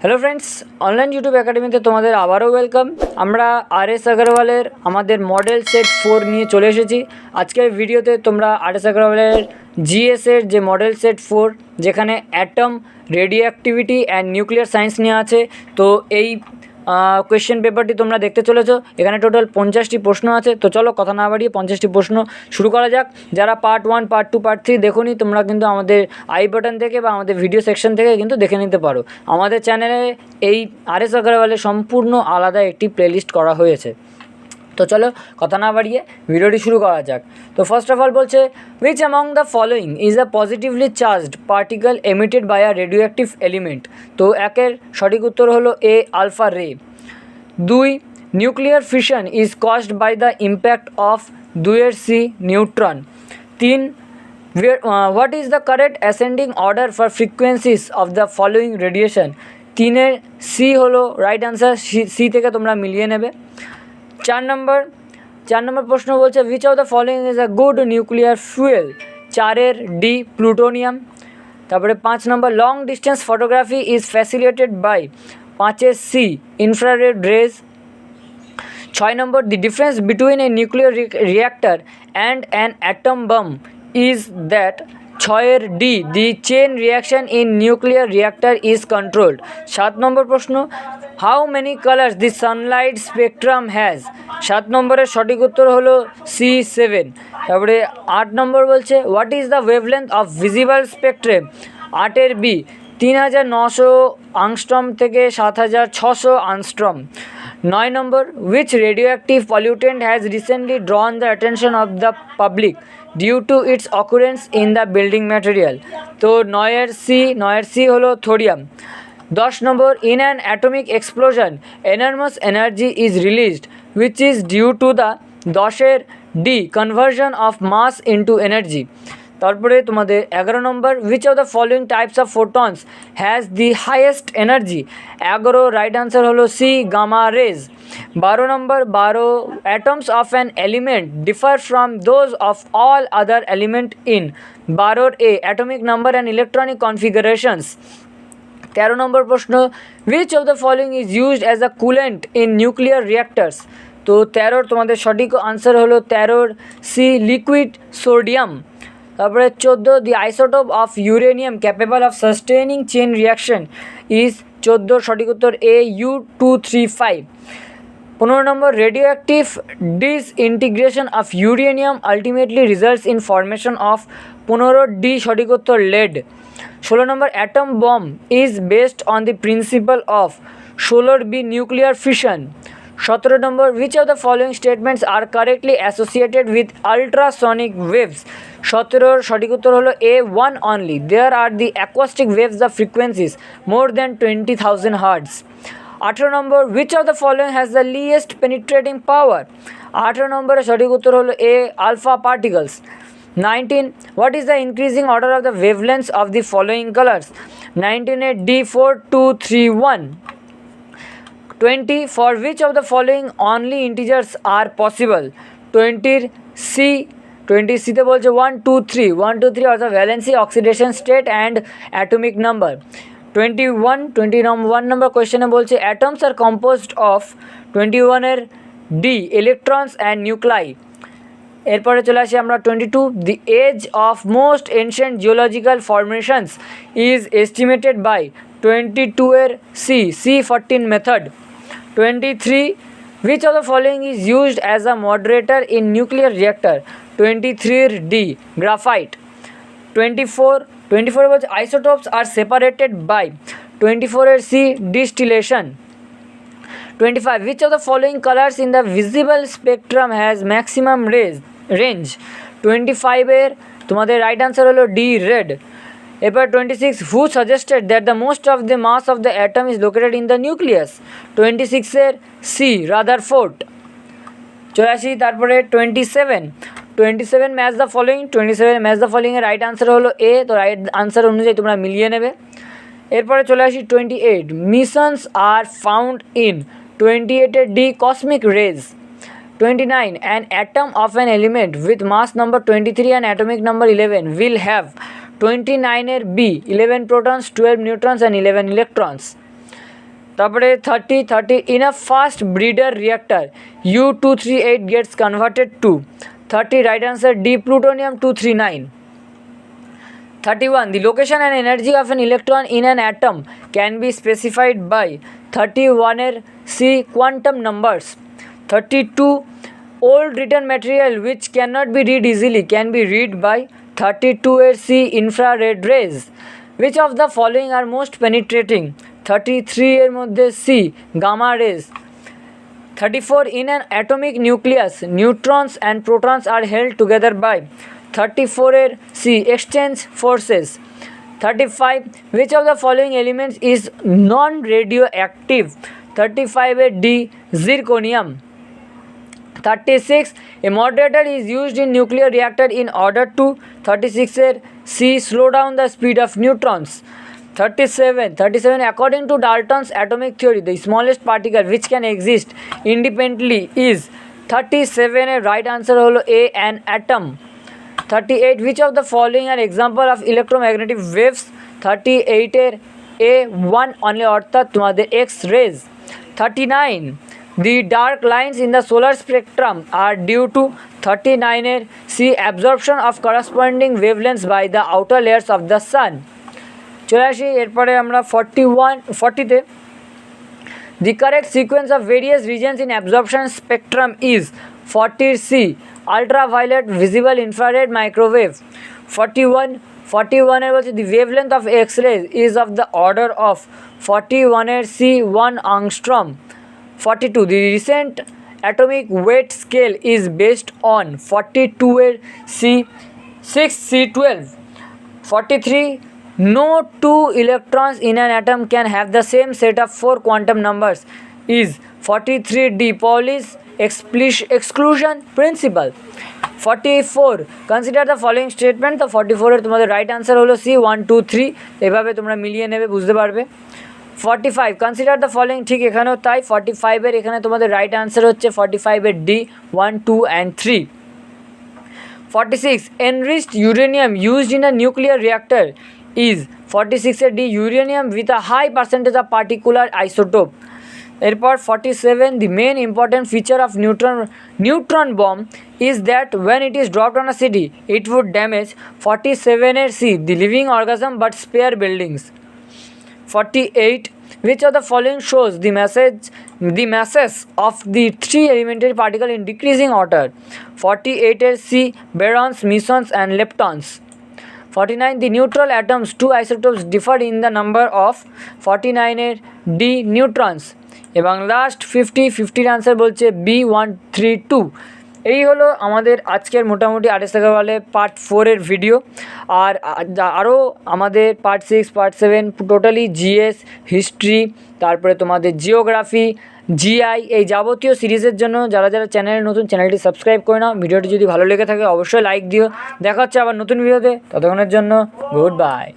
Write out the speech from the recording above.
Hello friends online YouTube एकेडमीते तुम्हारे आबारो welcome. আমরা RS अग्रवालेर আমাদের मॉडल सेट 4 নিয়ে চলে এসেছি। আজকের ভিডিওতে তোমরা RS अग्रवालेर জিএস এর যে মডেল সেট 4 যেখানে atom radio activity and nuclear science নিয়ে আছে, তো এই কোয়েশ্চেন পেপারটি তোমরা দেখতে চলেছো। এখানে টোটাল 50টি প্রশ্ন আছে। তো চলো কথা না বাড়িয়ে 50টি প্রশ্ন শুরু করা যাক। যারা পার্ট 1 পার্ট 2 পার্ট 3 দেখোনি তোমরা কিন্তু আমাদের আই বাটন থেকে বা আমাদের ভিডিও সেকশন থেকে কিন্তু দেখে নিতে পারো। আমাদের চ্যানেলে এই RS अग्रवालेर সম্পূর্ণ আলাদা একটি প্লেলিস্ট করা হয়েছে। তো চলো কথা না বাড়িয়ে ভিডিওটি শুরু করা যাক। তো ফার্স্ট অফ অল বলছে which among the following is a positively charged particle emitted by a radioactive element। তো একের সঠিক উত্তর হলো এ alpha ray. 2 nuclear fission is caused by the impact of 2 এর C neutron. 3 what is the correct ascending order for frequencies of the following radiation. 3 এর C হলো right answer, C থেকে তোমরা মিলিয়ে নেবে। 4 নম্বর প্রশ্ন বলছে which of the following is a good nuclear fuel। 4 এর ডি প্লুটোনিয়াম। তারপরে 5 number long distance photography is facilitated by 5 এর C infrared rays. 6 number the difference between a nuclear reactor and an atom bomb is that. 6 এর D the chain reaction in nuclear reactor is controlled. 7 number প্রশ্ন how many colours the sunlight spectrum has. 7 নম্বরের সঠিক উত্তর হলো C7। তারপরে 8 নম্বর বলছে what is the wavelength of visible spectrum. 8 এর B 3900 আংস্ট্রম থেকে 7600 আংস্ট্রম। 9 নম্বর which radioactive pollutant has recently drawn the attention of the public due to its occurrence in the building material। তো 9 এর সি হলো thorium. 10 number in an atomic explosion enormous energy is released which is due to the 10 এর D conversion of mass into energy। তারপরে তোমাদের 11 নম্বর which of the following types of photons has the highest energy। 11 right answer হলো C gamma rays. 12 number 12 atoms of an element differ from those of all other element in 12 A atomic number and electronic configurations। 13 নম্বর প্রশ্ন which of the following is used as a coolant in nuclear reactors। তো 13 তোমাদের সঠিক answer হলো 13 C liquid sodium. তারপরে 14 the isotope of uranium capable of sustaining chain reaction is 14 সঠিক উত্তর A U235। 15 number radioactive disintegration of uranium ultimately results in formation of 15 D সঠিক উত্তর lead. 16 number atom bomb is based on the principle of 16 B nuclear fission. 17 number which of the following statements are correctly associated with ultrasonic waves। 17 সঠিক উত্তর হলো এ one only there are the acoustic waves of frequencies more than 20,000 hertz। 18 number which of the following has the least penetrating power। 18 নম্বরের সঠিক উত্তর হলো এ alpha particles। 19 what is the increasing order of the wavelengths of the following colors। 19 এর D4231। 20 for which of the following only integers are possible। 20 C 20 সিতে বলছে 1 2 3 1 2 3 অর্থাৎ valency oxidation state and atomic number. 21 নম্বর কোয়েশ্চেনে বলছে atoms R composed of 21 এর D electrons and নিউক্লাই। এরপরে চলে আসি আমরা 22 the age of most ancient geological formations is estimated by 22 এর C14 method. 23 which of the following is used as a moderator in nuclear reactor। 23 এর D graphite. 24 বলছে isotopes are separated by 24 এর C distillation। 25 which of the following colors in the visible spectrum has maximum range। 25 এর তোমাদের right answer হলো D red. এবার 26 who suggested that the most of the mass of the atom is located in the nucleus। 26 এর C Rutherford. চলে আসি তারপরে 27 match the following. 27 match the following এর right answer হলো এ। তো রাইট আনসার অনুযায়ী তোমরা মিলিয়ে নেবে। এরপরে চলে আসি 28 মিশনস আর ফাউন্ড ইন 28 এর the cosmic rays. 29 an atom of an element with mass number 23 and atomic number 11 will have 29 এর B 11 protons 12 neutrons and 11 electrons। তারপরে 30 in a fast breeder reactor U238 gets converted to 30 right answer D plutonium 239. 31 the location and energy of an electron in an atom can be specified by 31 এর C quantum numbers. 32 old written material which cannot be read easily can be read by 32 এর C infrared rays. Which of the following are most penetrating? 33 এর মধ্যে C gamma rays. 34 in an atomic nucleus neutrons and protons are held together by 34 এর C exchange forces. 35 which of the following elements is non radioactive? 35 এর D zirconium. 36 a moderator is used in nuclear reactor in order to 36 এর C slow down the speed of neutrons. 37 according to Dalton's atomic theory the smallest particle which can exist independently is 37 এর right answer হলো A an atom. 38 which of the following are example of electromagnetic waves? 38 এর A1 only অর্থাৎ তোমাদের X rays. 39 the dark lines in the solar spectrum are due to 39 এর C absorption of corresponding wavelengths by the outer layers of the sun. চলে আসি এরপরে আমরা 40তে the correct sequence of various regions in absorption spectrum is 40 C ultraviolet visible infrared microwave. 41 এর বলছে the wavelength of x-rays is of the order of 41 এর C 1 angstrom. 42 the recent atomic weight scale is based on 42 এর C 6C12. 43 no two electrons in an atom can have the same set of 4 quantum numbers is 43 D Pauli's exclusion principle. 44 consider the following statement. তো 44 এর তোমাদের right answer হলো C 1 2 3 এভাবে তোমরা মিলিয়ে নেবে বুঝতে পারবে। 45 consider the following ঠিক এখানেও তাই 45 এর এখানে তোমাদের রাইট আনসার হচ্ছে 45 এর D 1 2 and 3. 46 enriched uranium used in a nuclear reactor is 46 এর D uranium with a high percentage of particular isotope. এরপর 47 the main important feature of neutron bomb is that when it is dropped on a city it would damage 47 এর C the living organism but spare buildings. 48 which of the following shows the masses of the 3 elementary particles in decreasing order? 48 এর C barons, mesons and leptons. 49 the neutral atoms 2 isotopes differ in the number of 49 এর D neutrons. এবং last 50 answer বলছে B132. এই হলো আমাদের আজকের মোটামুটি RS আগরওয়ালের part 4 এর ভিডিও। আর আরও আমাদের part 6 part 7 totally GS history তারপরে তোমাদের জিওগ্রাফি জিআই এই যাবতীয় সিরিজের জন্য যারা চ্যানেলে নতুন চ্যানেলটি সাবস্ক্রাইব করে নাও। ভিডিওটি যদি ভালো লেগে থাকে অবশ্যই লাইক দিও। দেখা হচ্ছে আবার নতুন ভিডিওতে, ততক্ষণের জন্য গুড বাই।